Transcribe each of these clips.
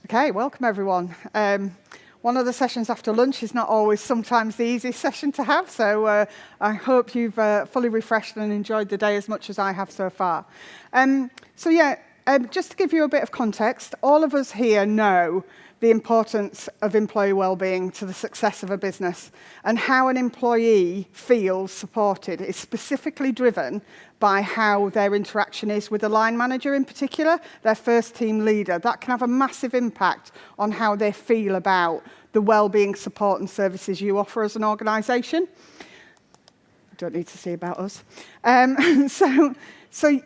Okay, welcome everyone. One of the sessions after lunch is not always sometimes the easiest session to have, so I hope you've fully refreshed and enjoyed the day as much as I have so far. Just to give you a bit of context, all of us here know the importance of employee wellbeing to the success of a business, and how an employee feels supported is specifically driven by how their interaction is with the line manager in particular, their first team leader. That can have a massive impact on how they feel about the wellbeing support and services you offer as an organisation. Don't need to say about us. So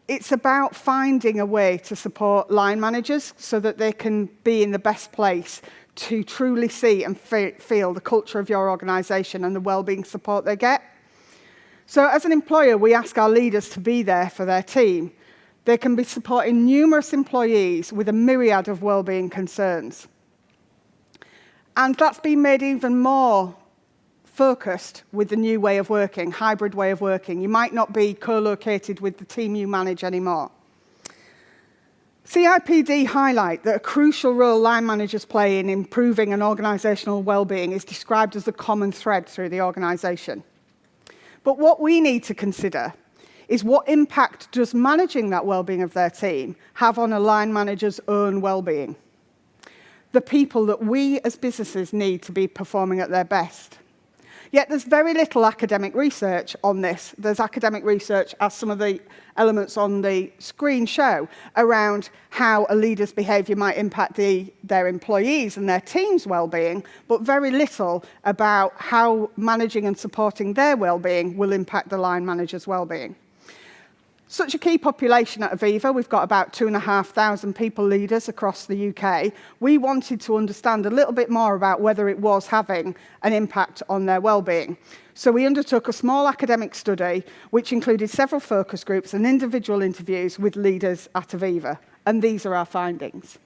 it's about finding a way to support line managers so that they can be in the best place to truly see and feel the culture of your organisation and the wellbeing support they get. So as an employer, we ask our leaders to be there for their team. They can be supporting numerous employees with a myriad of wellbeing concerns. And that's been made even more focused with the new way of working, hybrid way of working. You might not be co-located with the team you manage anymore. CIPD highlight that a crucial role line managers play in improving an organisational wellbeing is described as a common thread through the organisation. But what we need to consider is what impact does managing that wellbeing of their team have on a line manager's own wellbeing? The people that we as businesses need to be performing at their best. Yet there's very little academic research on this. There's academic research, as some of the elements on the screen show, around how a leader's behaviour might impact their employees and their team's well-being, but very little about how managing and supporting their well-being will impact the line manager's well-being. Such a key population at Aviva, we've got about 2,500 people leaders across the UK. We wanted to understand a little bit more about whether it was having an impact on their well-being. So we undertook a small academic study which included several focus groups and individual interviews with leaders at Aviva. And these are our findings.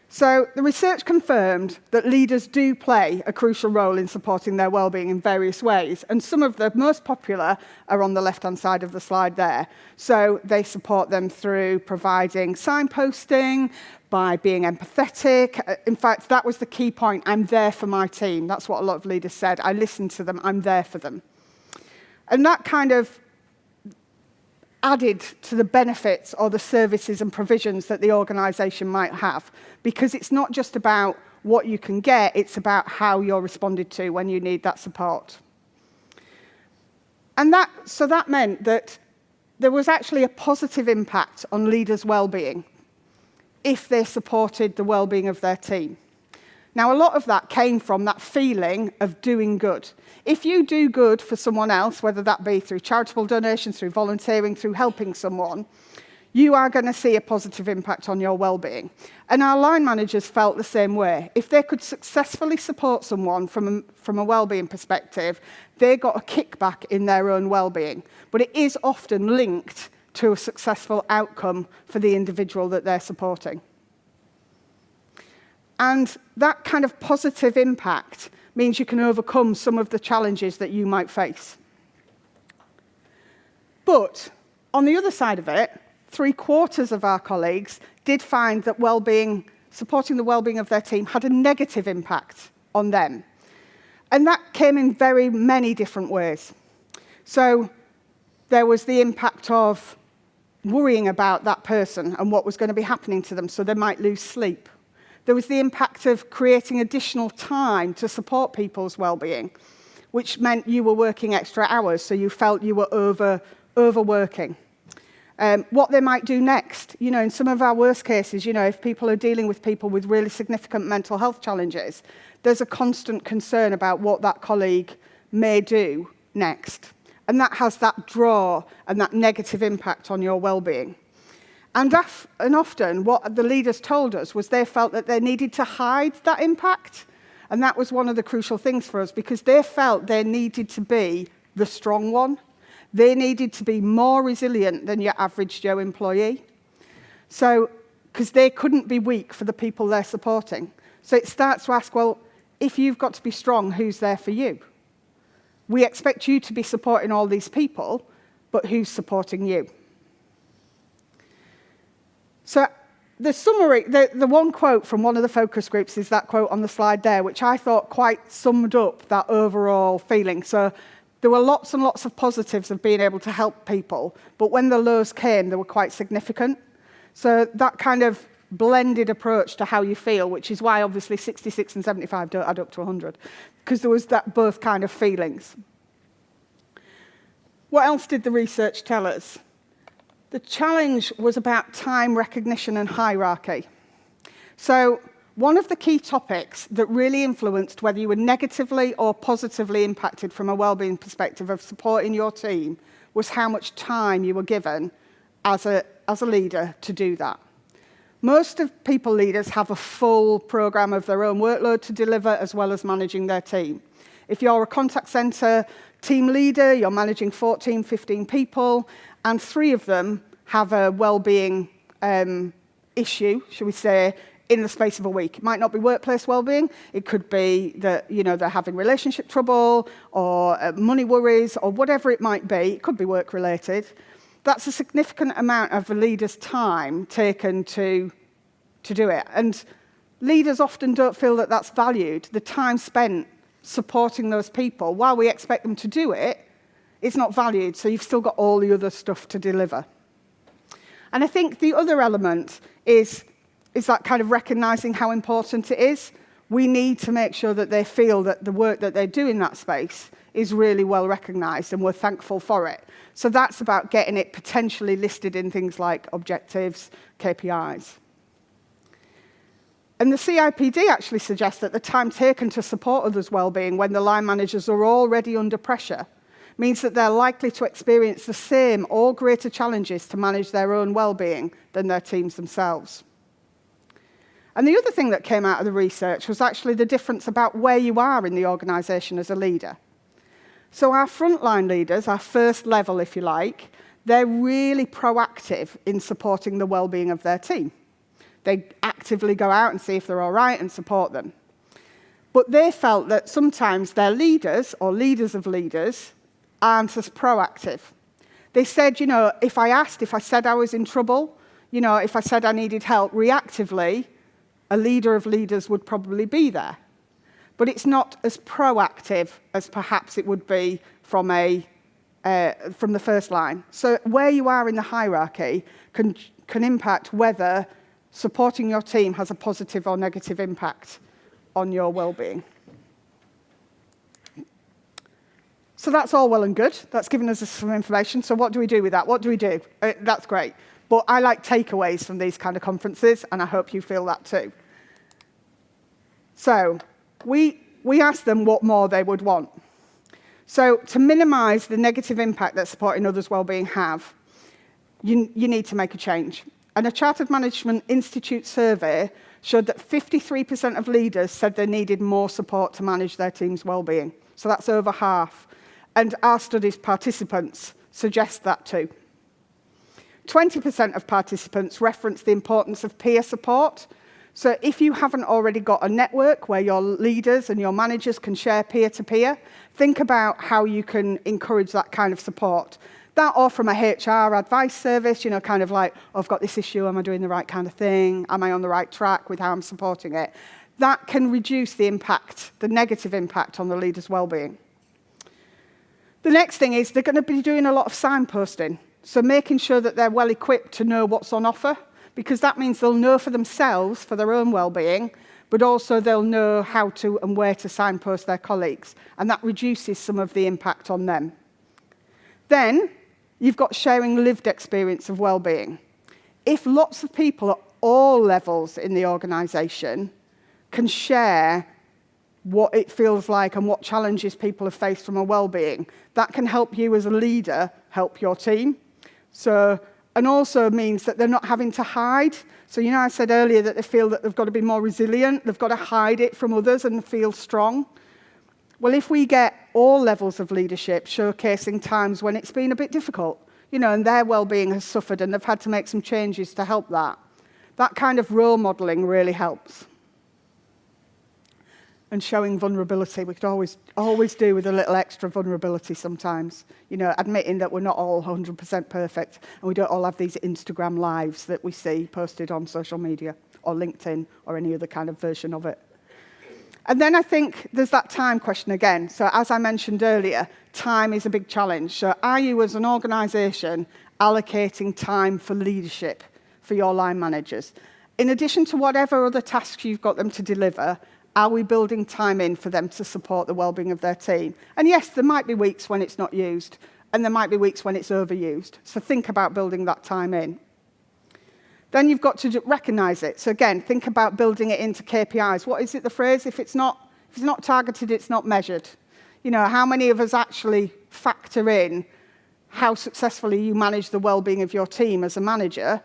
So the research confirmed that leaders do play a crucial role in supporting their wellbeing in various ways, and some of the most popular are on the left-hand side of the slide there. So they support them through providing signposting, by being empathetic. In fact, that was the key point. I'm there for my team. That's what a lot of leaders said. I listen to them. I'm there for them. And that kind of added to the benefits or the services and provisions that the organisation might have, because it's not just about what you can get, it's about how you're responded to when you need that support. And that meant that there was actually a positive impact on leaders' well-being if they supported the well-being of their team. Now, a lot of that came from that feeling of doing good. If you do good for someone else, whether that be through charitable donations, through volunteering, through helping someone, you are going to see a positive impact on your well-being. And our line managers felt the same way. If they could successfully support someone from a well-being perspective, they got a kickback in their own well-being. But it is often linked to a successful outcome for the individual that they're supporting. And that kind of positive impact means you can overcome some of the challenges that you might face. But on the other side of it, 3/4 of our colleagues did find that supporting the well-being of their team had a negative impact on them. And that came in very many different ways. So there was the impact of worrying about that person and what was going to be happening to them, so they might lose sleep. There was the impact of creating additional time to support people's well-being, which meant you were working extra hours, so you felt you were overworking. What they might do next. In some of our worst cases, if people are dealing with people with really significant mental health challenges, there's a constant concern about what that colleague may do next. And that has that draw and that negative impact on your well-being. And often what the leaders told us was they felt that they needed to hide that impact. And that was one of the crucial things for us, because they felt they needed to be the strong one. They needed to be more resilient than your average Joe employee. So, because they couldn't be weak for the people they're supporting. So it starts to ask, well, if you've got to be strong, who's there for you? We expect you to be supporting all these people, but who's supporting you? So the summary, the one quote from one of the focus groups is that quote on the slide there, which I thought quite summed up that overall feeling. So there were lots and lots of positives of being able to help people, but when the lows came, they were quite significant. So that kind of blended approach to how you feel, which is why obviously 66 and 75 don't add up to 100, because there was that both kind of feelings. What else did the research tell us? The challenge was about time recognition and hierarchy. So one of the key topics that really influenced whether you were negatively or positively impacted from a wellbeing perspective of supporting your team was how much time you were given as a leader to do that. Most of people leaders have a full program of their own workload to deliver as well as managing their team. If you're a contact center team leader, you're managing 14, 15 people, and 3 of them have a wellbeing issue, shall we say, in the space of a week. It might not be workplace wellbeing. It could be that they're having relationship trouble or money worries or whatever it might be. It could be work related. That's a significant amount of a leader's time taken to do it. And leaders often don't feel that that's valued. The time spent supporting those people, while we expect them to do it, it's not valued. So you've still got all the other stuff to deliver. And I think the other element is that kind of recognizing how important it is. We need to make sure that they feel that the work that they do in that space is really well recognized and we're thankful for it. So that's about getting it potentially listed in things like objectives, KPIs. And the CIPD actually suggests that the time taken to support others' well-being when the line managers are already under pressure means that they're likely to experience the same or greater challenges to manage their own well-being than their teams themselves. And the other thing that came out of the research was actually the difference about where you are in the organisation as a leader. So our frontline leaders, our first level, if you like, they're really proactive in supporting the well-being of their team. They actively go out and see if they're all right and support them. But they felt that sometimes their leaders or leaders of leaders aren't as proactive. They said, if I said I was in trouble, if I said I needed help reactively, a leader of leaders would probably be there. But it's not as proactive as perhaps it would be from the first line. So where you are in the hierarchy can impact whether supporting your team has a positive or negative impact on your well-being. So that's all well and good. That's given us some information. So what do we do with that? What do we do? That's great. But I like takeaways from these kind of conferences, and I hope you feel that too. So we asked them what more they would want. So to minimize the negative impact that supporting others' well-being have, you need to make a change. And a Chartered Management Institute survey showed that 53% of leaders said they needed more support to manage their team's well-being. So that's over half. And our study's participants suggest that too. 20% of participants referenced the importance of peer support. So if you haven't already got a network where your leaders and your managers can share peer-to-peer, think about how you can encourage that kind of support. That or from a HR advice service, kind of like, I've got this issue, am I doing the right kind of thing? Am I on the right track with how I'm supporting it? That can reduce the impact, the negative impact on the leader's well-being. The next thing is they're going to be doing a lot of signposting. So making sure that they're well equipped to know what's on offer, because that means they'll know for themselves, for their own well-being, but also they'll know how to and where to signpost their colleagues, and that reduces some of the impact on them. Then, you've got sharing lived experience of well-being. If lots of people at all levels in the organisation can share what it feels like and what challenges people have faced from a well-being, that can help you as a leader help your team. So, and also means that they're not having to hide. So, I said earlier that they feel that they've got to be more resilient, they've got to hide it from others and feel strong. Well, if we get all levels of leadership showcasing times when it's been a bit difficult, and their well-being has suffered and they've had to make some changes to help that kind of role modelling really helps. and showing vulnerability. We could always do with a little extra vulnerability sometimes. You know, admitting that we're not all 100% perfect and we don't all have these Instagram lives that we see posted on social media or LinkedIn or any other kind of version of it. And then I think there's that time question again. So as I mentioned earlier, time is a big challenge. So are you as an organisation allocating time for leadership for your line managers? In addition to whatever other tasks you've got them to deliver, are we building time in for them to support the well-being of their team? And yes, there might be weeks when it's not used, and there might be weeks when it's overused. So think about building that time in. Then you've got to recognise it. So again, think about building it into KPIs. What is it, the phrase? If it's not targeted, it's not measured. You know, how many of us actually factor in how successfully you manage the well-being of your team as a manager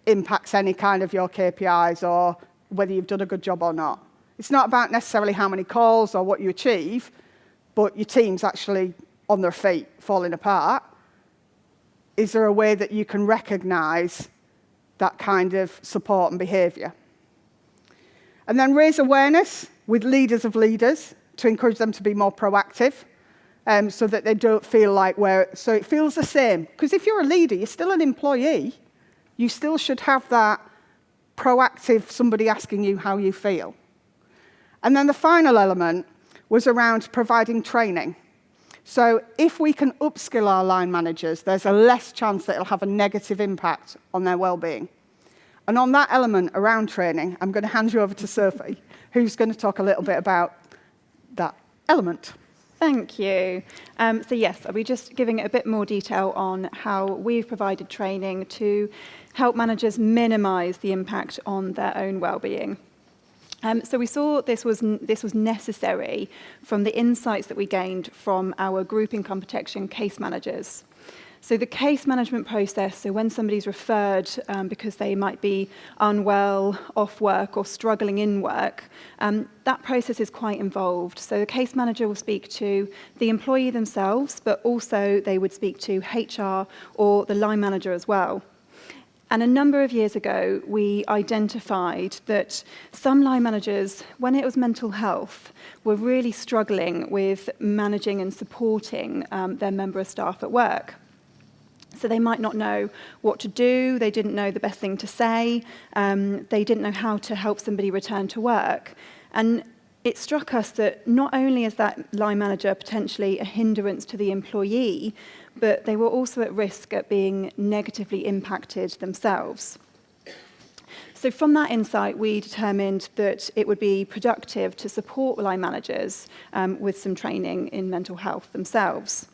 impacts any kind of your KPIs or whether you've done a good job or not. It's not about necessarily how many calls or what you achieve, but your team's actually on their feet, falling apart. Is there a way that you can recognise that kind of support and behaviour? And then raise awareness with leaders of leaders to encourage them to be more proactive, so that they don't feel like so it feels the same. Because if you're a leader, you're still an employee, you still should have that proactive somebody asking you how you feel. And then the final element was around providing training. So if we can upskill our line managers, there's a less chance that it'll have a negative impact on their well-being. And on that element around training, I'm going to hand you over to Sophie, who's going to talk a little bit about that element. Thank you. So yes, I'll be just giving it a bit more detail on how we've provided training to help managers minimise the impact on their own well-being. So we saw this was necessary from the insights that we gained from our group income protection case managers. So the case management process, so when somebody's referred because they might be unwell, off work or struggling in work, that process is quite involved. So the case manager will speak to the employee themselves, but also they would speak to HR or the line manager as well. And a number of years ago, we identified that some line managers, when it was mental health, were really struggling with managing and supporting their member of staff at work. So they might not know what to do, they didn't know the best thing to say, they didn't know how to help somebody return to work. And it struck us that not only is that line manager potentially a hindrance to the employee, but they were also at risk at being negatively impacted themselves. So from that insight, we determined that it would be productive to support line managers with some training in mental health themselves.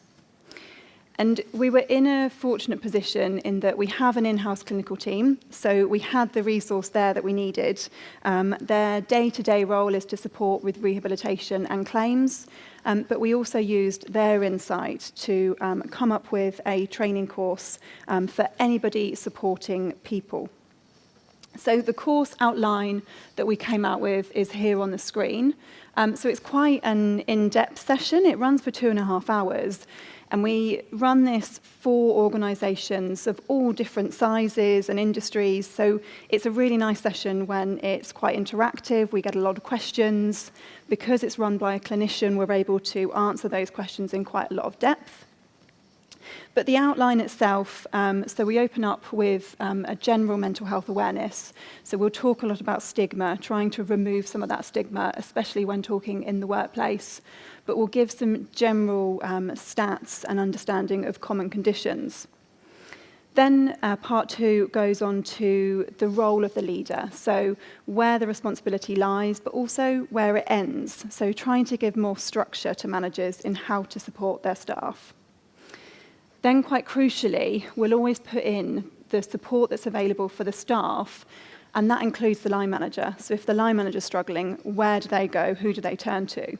And we were in a fortunate position in that we have an in-house clinical team, so we had the resource there that we needed. Their day-to-day role is to support with rehabilitation and claims, but we also used their insight to come up with a training course for anybody supporting people. So the course outline that we came out with is here on the screen. So it's quite an in-depth session. It runs for 2.5 hours. And we run this for organisations of all different sizes and industries. So it's a really nice session when it's quite interactive. We get a lot of questions. Because it's run by a clinician, we're able to answer those questions in quite a lot of depth. But the outline itself, so we open up with a general mental health awareness. So we'll talk a lot about stigma, trying to remove some of that stigma, especially when talking in the workplace. But we'll give some general stats and understanding of common conditions. Then part 2 goes on to the role of the leader, so where the responsibility lies, but also where it ends. So trying to give more structure to managers in how to support their staff. Then quite crucially, we'll always put in the support that's available for the staff, and that includes the line manager. So if the line manager's struggling, where do they go? Who do they turn to?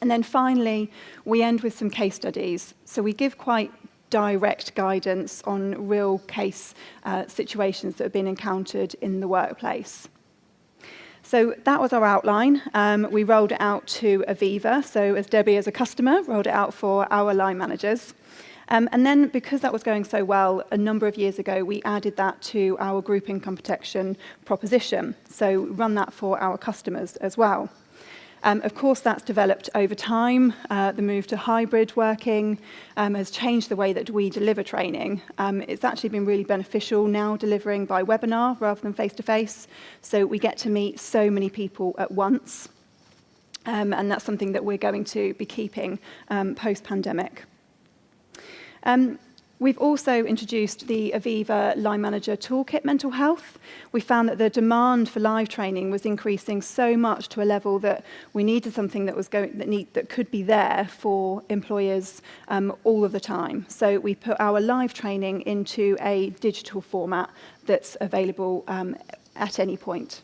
And then finally, we end with some case studies. So we give quite direct guidance on real case situations that have been encountered in the workplace. So that was our outline. We rolled it out to Aviva. So as Debbie, as a customer, rolled it out for our line managers. And then, because that was going so well, a number of years ago, we added that to our group income protection proposition. So run that for our customers as well. Of course, that's developed over time. The move to hybrid working has changed the way that we deliver training. It's actually been really beneficial now delivering by webinar rather than face-to-face. So we get to meet so many people at once. And that's something that we're going to be keeping post-pandemic. We've also introduced the Aviva Line Manager Toolkit Mental Health. We found that the demand for live training was increasing so much to a level that we needed something that could be there for employers all of the time. So we put our live training into a digital format that's available at any point.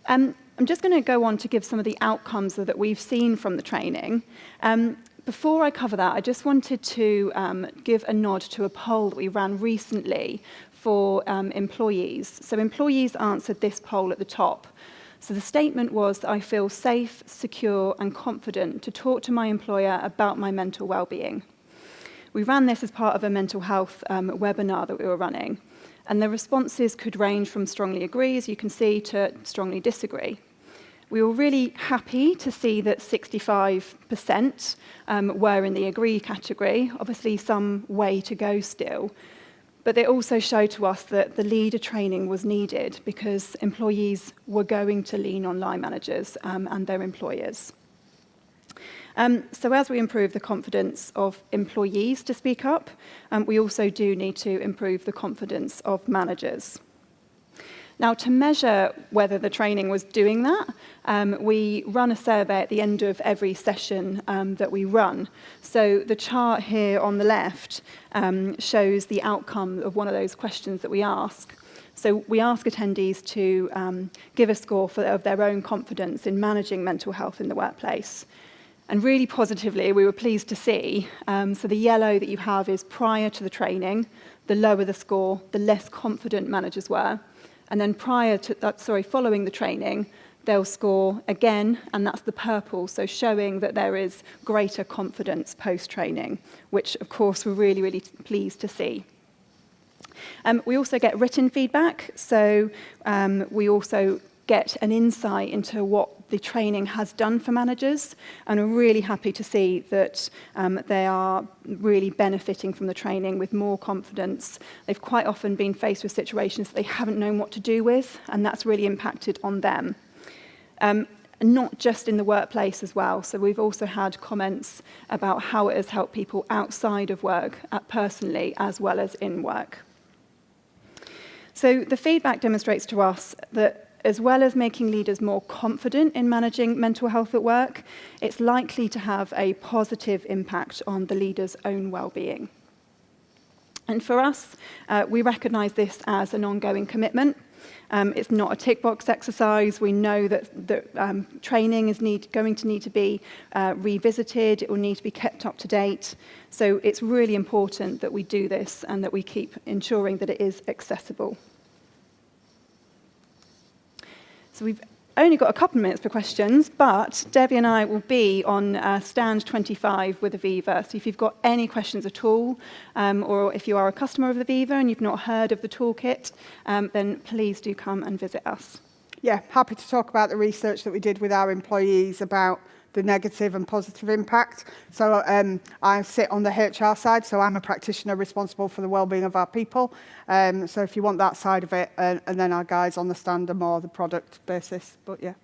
I'm just going to go on to give some of the outcomes that we've seen from the training. Before I cover that, I just wanted to give a nod to a poll that we ran recently for employees. So employees answered this poll at the top. So the statement was, I feel safe, secure and confident to talk to my employer about my mental well-being. We ran this as part of a mental health webinar that we were running. And the responses could range from strongly agree, as you can see, to strongly disagree. We were really happy to see that 65% were in the agree category, obviously some way to go still. But they also showed to us that the leader training was needed because employees were going to lean on line managers and their employers. So as we improve the confidence of employees to speak up, we also do need to improve the confidence of managers. Now, to measure whether the training was doing that, we run a survey at the end of every session that we run. So the chart here on the left shows the outcome of one of those questions that we ask. So we ask attendees to give a score of their own confidence in managing mental health in the workplace. And really positively, we were pleased to see, so the yellow that you have is prior to the training. The lower the score, the less confident managers were. And then following the training, they'll score again, and that's the purple, so showing that there is greater confidence post-training, which of course we're really, really pleased to see. We also get written feedback, so we also get an insight into what the training has done for managers, and we're really happy to see that they are really benefiting from the training with more confidence. They've quite often been faced with situations that they haven't known what to do with, and that's really impacted on them. And not just in the workplace as well. So we've also had comments about how it has helped people outside of work, personally, as well as in work. So the feedback demonstrates to us that as well as making leaders more confident in managing mental health at work, it's likely to have a positive impact on the leader's own well-being. And for us, we recognise this as an ongoing commitment. It's not a tick box exercise. We know that training is going to need to be revisited. It will need to be kept up to date. So it's really important that we do this and that we keep ensuring that it is accessible. So we've only got a couple of minutes for questions, but Debbie and I will be on stand 25 with Aviva. So if you've got any questions at all, or if you are a customer of Aviva and you've not heard of the toolkit, then please do come and visit us. Yeah, happy to talk about the research that we did with our employees about the negative and positive impact. So I sit on the HR side, so I'm a practitioner responsible for the wellbeing of our people. So if you want that side of it, and then our guys on the stand are more the product basis. But yeah.